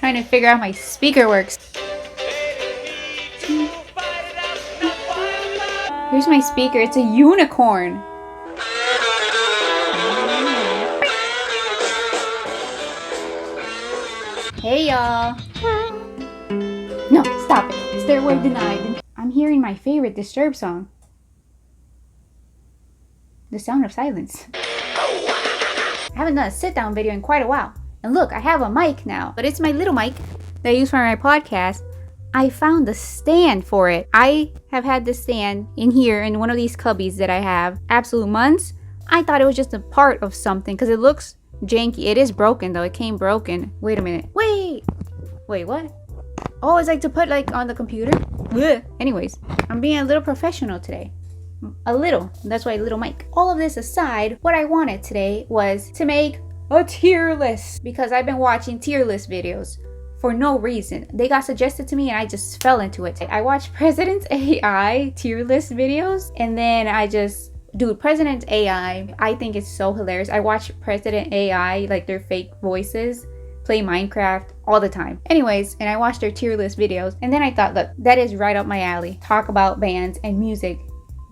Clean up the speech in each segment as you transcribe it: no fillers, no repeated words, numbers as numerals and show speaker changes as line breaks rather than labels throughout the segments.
trying to figure out my speaker works. Here's my speaker. It's a unicorn. Hey y'all. No, stop it. Stairway denied. I'm hearing my favorite Disturbed song. The Sound of Silence. I haven't done a sit-down video in quite a while. And look, I have a mic now, but it's my little mic that I use for my podcast. I found the stand for it. I have had this stand in here in one of these cubbies that I have absolute months. I thought it was just a part of something because it looks janky. It is broken though. It came broken. Wait a minute. Wait, what? Oh, it's like to put like on the computer. Ugh. Anyways, I'm being a little professional today. A little. That's why a little mic. All of this aside, what I wanted today was to make a tier list because I've been watching tier list videos for no reason. They got suggested to me and I just fell into it. I watched President's AI tier list videos and then dude, President's AI, I think it's so hilarious. I watch President AI, like their fake voices, play Minecraft all the time. Anyways, and I watched their tier list videos and then I thought, look, that is right up my alley. Talk about bands and music,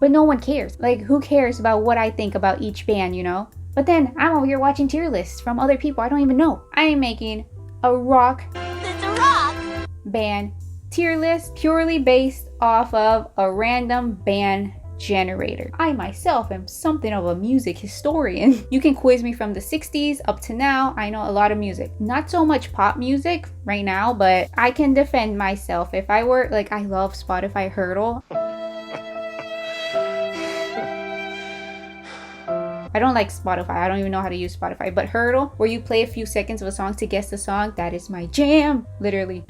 but no one cares. Like, who cares about what I think about each band, you know? But then I'm over here watching tier lists from other people I don't even know. I am making a rock band tier list purely based off of a random band generator. I myself am something of a music historian. You can quiz me from the 60s up to now. I know a lot of music. Not so much pop music right now, but I can defend myself. If I were, like, I love Spotify Hurdle. I don't like Spotify. I don't even know how to use Spotify. But Hurdle, where you play a few seconds of a song to guess the song, that is my jam. Literally.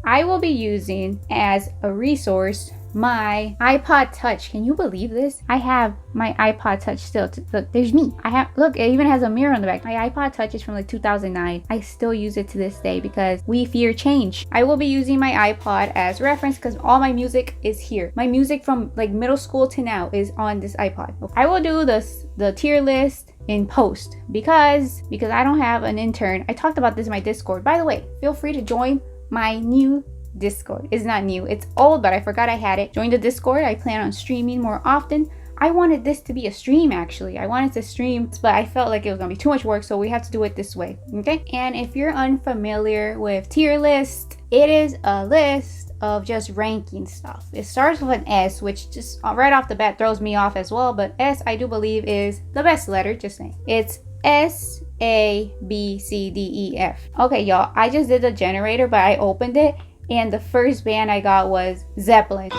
I will be using as a resource my iPod Touch. Can you believe this? I have my iPod Touch still. Look, there's me. Look, it even has a mirror on the back. My iPod Touch is from like 2009. I still use it to this day because we fear change. I will be using my iPod as reference because all my music is here. My music from like middle school to now is on this iPod. I will do the tier list in post because I don't have an intern. I talked about this in my Discord. By the way, feel free to join my new Discord. It's not new, it's old, but I forgot I had it. Join the Discord. I plan on streaming more often. I wanted this to be a stream actually. I wanted to stream, but I felt like it was gonna be too much work, so we have to do it this way, okay? And if you're unfamiliar with tier list, it is a list of just ranking stuff. It starts with an S, which just right off the bat throws me off as well, but S I do believe is the best letter, just saying. It's S, A, B, C, D, E, F. Okay, y'all, I just did the generator, but I opened it and the first band I got was Zeppelin.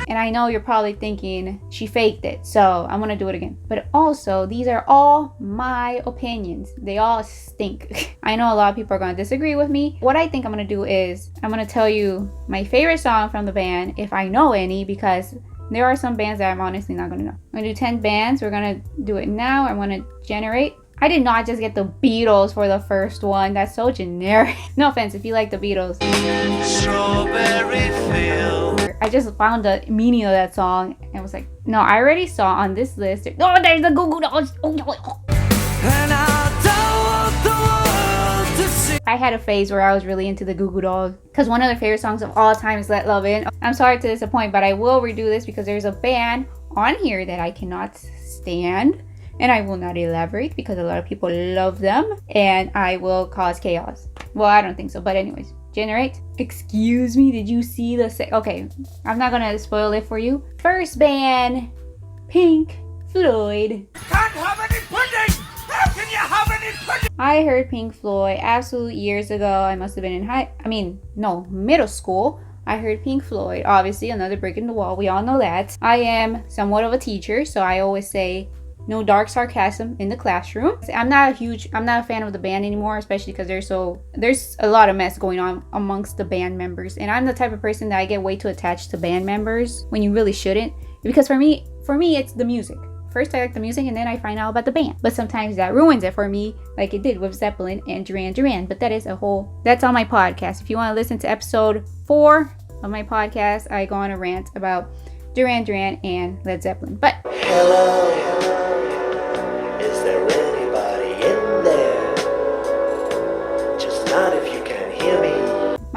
And I know you're probably thinking she faked it, so I'm gonna do it again. But also, these are all my opinions. They all stink. I know a lot of people are gonna disagree with me. What I think I'm gonna do is I'm gonna tell you my favorite song from the band, if I know any, because there are some bands that I'm honestly not gonna know. I'm gonna do 10 bands. We're gonna do it now. I'm gonna generate. I did not just get the Beatles for the first one. That's so generic. No offense if you like the Beatles. Strawberry field. I just found the meaning of that song and was like, no, I already saw on this list. Oh, there's the Goo Goo Dolls. Oh. And I had a phase where I was really into the Goo Goo Dolls because one of their favorite songs of all time is Let Love In. I'm sorry to disappoint, but I will redo this because there's a band on here that I cannot stand. And I will not elaborate because a lot of people love them and I will cause chaos. Well, I don't think so, but anyways, generate. Excuse me, did you see the okay, I'm not gonna spoil it for you. First band, Pink Floyd. Can't have any pudding! How can you have any pudding? I heard Pink Floyd absolute years ago. I must have been in middle school. I heard Pink Floyd, obviously another brick in the wall. We all know that. I am somewhat of a teacher, so I always say no dark sarcasm in the classroom. I'm not a fan of the band anymore, especially because there's a lot of mess going on amongst the band members. And I'm the type of person that I get way too attached to band members when you really shouldn't. Because for me, it's the music. First I like the music and then I find out about the band. But sometimes that ruins it for me, like it did with Zeppelin and Duran Duran. But that's on my podcast. If you want to listen to episode 4 of my podcast, I go on a rant about Duran Duran and Led Zeppelin. But
hello. Is there anybody in there? Just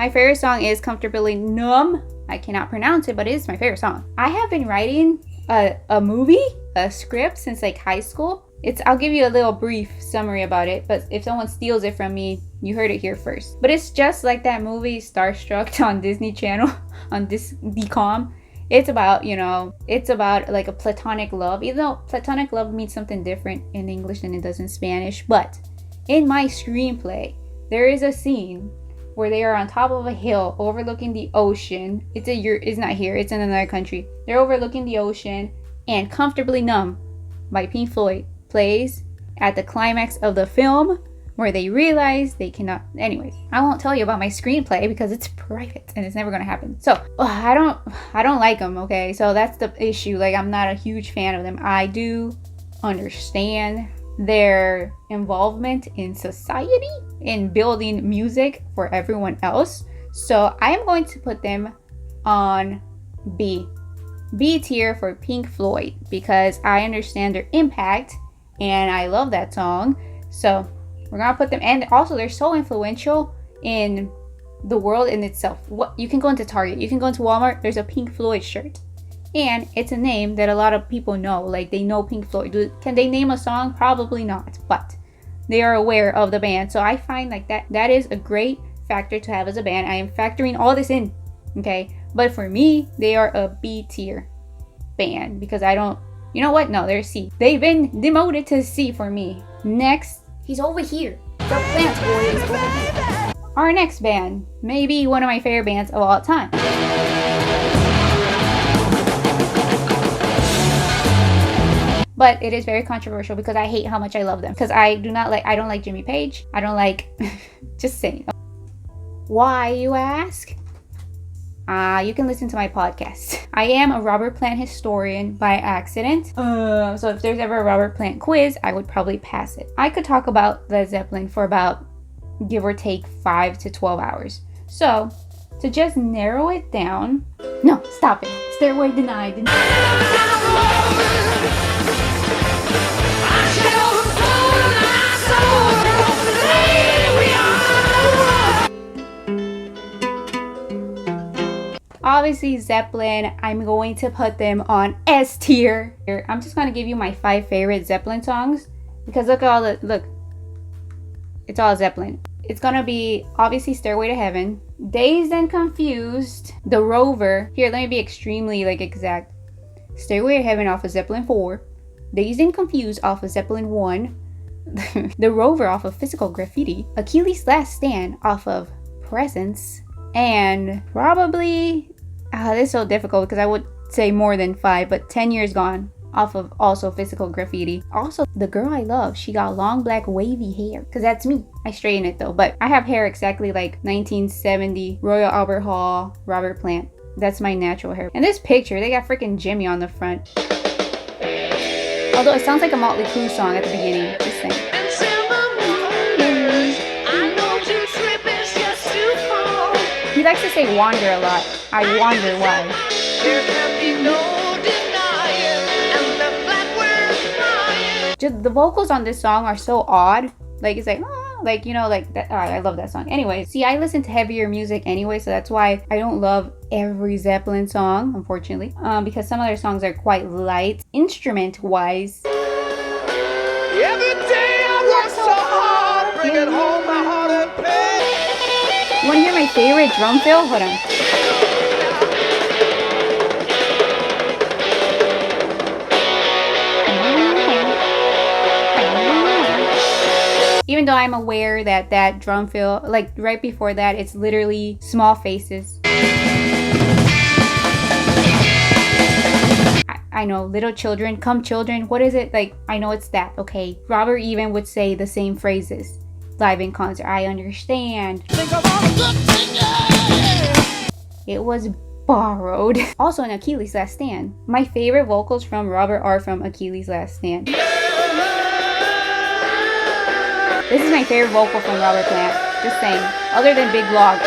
My favorite song is Comfortably Numb. I cannot pronounce it, but it is my favorite song. I have been writing a movie, a script since like high school. I'll give you a little brief summary about it, but if someone steals it from me, you heard it here first. But it's just like that movie Starstruck on Disney Channel, on DCOM. It's about, it's about like a platonic love, even though platonic love means something different in English than it does in Spanish. But in my screenplay, there is a scene where they are on top of a hill overlooking the ocean. It's not here, it's in another country. They're overlooking the ocean, and Comfortably Numb by Pink Floyd plays at the climax of the film, where they realize they cannot. Anyways, I won't tell you about my screenplay because it's private and it's never gonna happen. So I don't like them. Okay, so that's the issue. Like, I'm not a huge fan of them. I do understand their involvement in society, in building music for everyone else. So I am going to put them on B tier for Pink Floyd, because I understand their impact and I love that song. So we're gonna put them, and also they're so influential in the world in itself. You can go into Target, you can go into Walmart, there's a Pink Floyd shirt, and it's a name that a lot of people know. Like, they know Pink Floyd. Can they name a song? Probably not, but they are aware of the band. So I find like that is a great factor to have as a band. I am factoring all this in, okay? But for me, they are a B tier band, because I don't, you know what? No, they're C. They've been demoted to C for me. Next, he's over here. The Plant Boy is over here. Our next band may be one of my favorite bands of all time. But it is very controversial because I hate how much I love them. Because I don't like Jimmy Page. I don't like, just saying. Why, you ask? You can listen to my podcast. I am a Robert Plant historian by accident. So if there's ever a Robert Plant quiz, I would probably pass it. I could talk about Led Zeppelin for about, give or take, 5 to 12 hours. So to just narrow it down, no, stop it. Stairway denied. Obviously, Zeppelin, I'm going to put them on S tier. I'm just going to give you my 5 favorite Zeppelin songs, because look, it's all Zeppelin. It's going to be, obviously, Stairway to Heaven, Dazed and Confused, The Rover. Here, let me be extremely, exact. Stairway to Heaven off of Zeppelin 4, Dazed and Confused off of Zeppelin 1, The Rover off of Physical Graffiti, Achilles' Last Stand off of Presence, and probably, this is so difficult because I would say more than 5, but 10 Years Gone off of also Physical Graffiti. Also, The Girl I Love, she got long black wavy hair, because that's me. I straighten it though, but I have hair exactly like 1970 Royal Albert Hall Robert Plant. That's my natural hair. And this picture, they got freaking Jimmy on the front. Although it sounds like a Motley Crue song at the beginning. Just saying. He likes to say wander a lot. I wonder why. There can be no denying, and the black words. Just the vocals on this song are so odd. Like, it's like, that. I love that song. Anyway, see, I listen to heavier music anyway, so that's why I don't love every Zeppelin song, unfortunately. Because some of their songs are quite light, instrument-wise. Every day I work so hard, bringing home my heart and pain. You want to hear my favorite drum fill? Hold on. Even though I'm aware that drum fill, like right before that, it's literally Small Faces. I know, Little Children, Come Children, what is it? Like, I know it's that, okay. Robert even would say the same phrases live in concert. I understand. Think of all the good things, yeah. It was borrowed. Also in Achilles' Last Stand. My favorite vocals from Robert are from Achilles' Last Stand. This is my favorite vocal from Robert Plant. Just saying. Other than Big Log.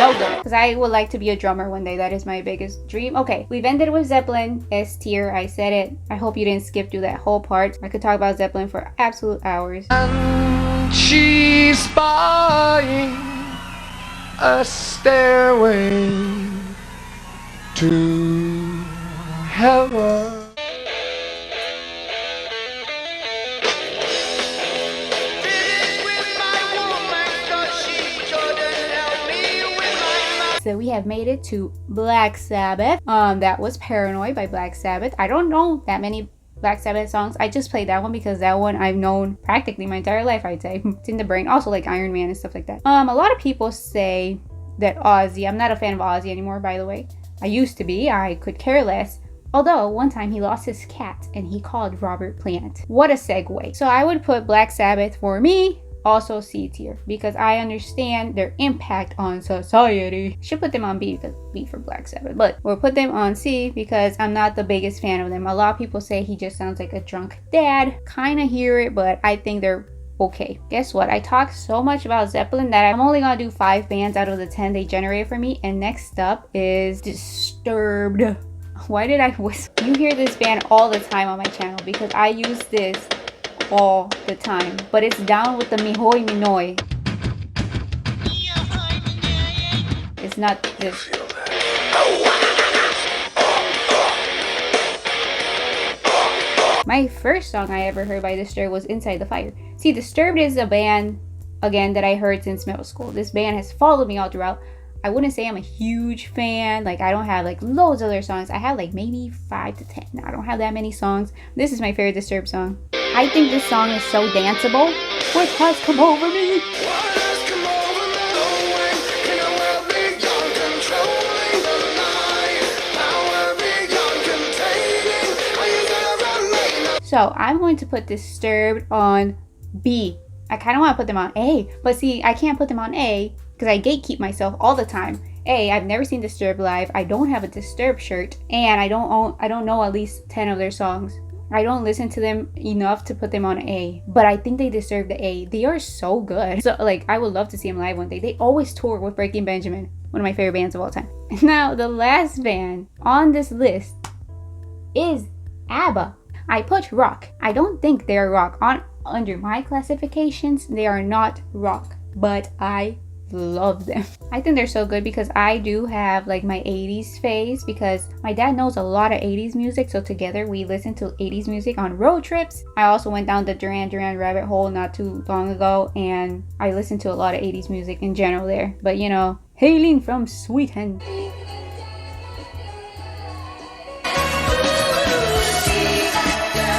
so good. Because I would like to be a drummer one day. That is my biggest dream. Okay, we've ended with Zeppelin, S tier. I said it. I hope you didn't skip through that whole part. I could talk about Zeppelin for absolute hours.
And she's buying a stairway to heaven.
So we have made it to Black Sabbath. That was Paranoid by Black Sabbath. I don't know that many Black Sabbath songs. I just played that one because that one I've known practically my entire life, I'd say. It's in the brain. Also like Iron Man and stuff like that. A lot of people say that Ozzy, I'm not a fan of Ozzy anymore, by the way. I used to be. I could care less. Although one time he lost his cat and he called Robert Plant. What a segue. So I would put Black Sabbath for me also C tier because I understand their impact on society. Should put them on B for Black Sabbath, but we'll put them on C because I'm not the biggest fan of them. A lot of people say he just sounds like a drunk dad. Kind of hear it, but I think they're okay. Guess what? I talked so much about Zeppelin that I'm only gonna do 5 bands out of the 10 they generate for me. And next up is Disturbed. Why did I whistle? You hear this band all the time on my channel because I use this all the time, but it's down with the mihoy minoy. It's not this. My first song I ever heard by Disturbed was Inside the Fire. See, Disturbed is a band, again, that I heard since middle school. This band has followed me all throughout. I wouldn't say I'm a huge fan. Like, I don't have like loads of their songs. I have like maybe 5 to 10. I don't have that many songs. This is my favorite Disturbed song. I think this song is so danceable. What has come over me? So I'm going to put Disturbed on B. I kind of want to put them on A, but see, I can't put them on A because I gatekeep myself all the time. A, I've never seen Disturbed live. I don't have a Disturbed shirt, and I don't know at least 10 of their songs. I don't listen to them enough to put them on A, but I think they deserve the A. They are so good. So like, I would love to see them live one day. They always tour with Breaking Benjamin, one of my favorite bands of all time. Now, the last band on this list is ABBA. I put rock. I don't think they are rock. Under my classifications, they are not rock, but I love them. I think they're so good because I do have like my 80s phase because my dad knows a lot of 80s music, so together we listen to 80s music on road trips. I also went down the Duran Duran rabbit hole not too long ago, and I listened to a lot of 80s music in general there. But you know, hailing from Sweden.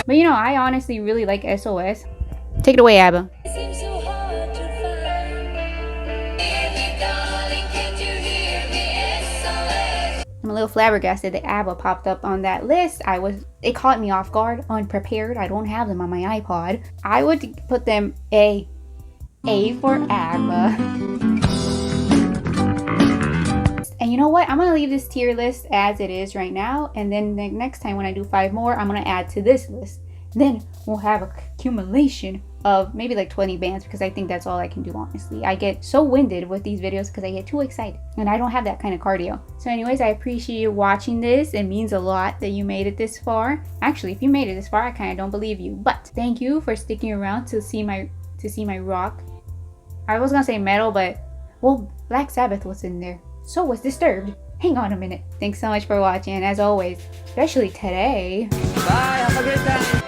But you know, I honestly really like SOS. Take it away, ABBA. I'm a little flabbergasted that ABBA popped up on that list. It caught me off guard, unprepared. I don't have them on my iPod. I would put them A for ABBA. And you know what? I'm gonna leave this tier list as it is right now. And then the next time when I do 5 more, I'm gonna add to this list. Then we'll have a accumulation of maybe like 20 bands because I think that's all I can do, honestly. I get so winded with these videos because I get too excited and I don't have that kind of cardio. So anyways, I appreciate you watching this. It means a lot that you made it this far. Actually, if you made it this far, I kind of don't believe you, but thank you for sticking around to see my rock. I was gonna say metal, but well, Black Sabbath was in there. So was Disturbed. Hang on a minute. Thanks so much for watching, and as always, especially today. Bye, have a good time.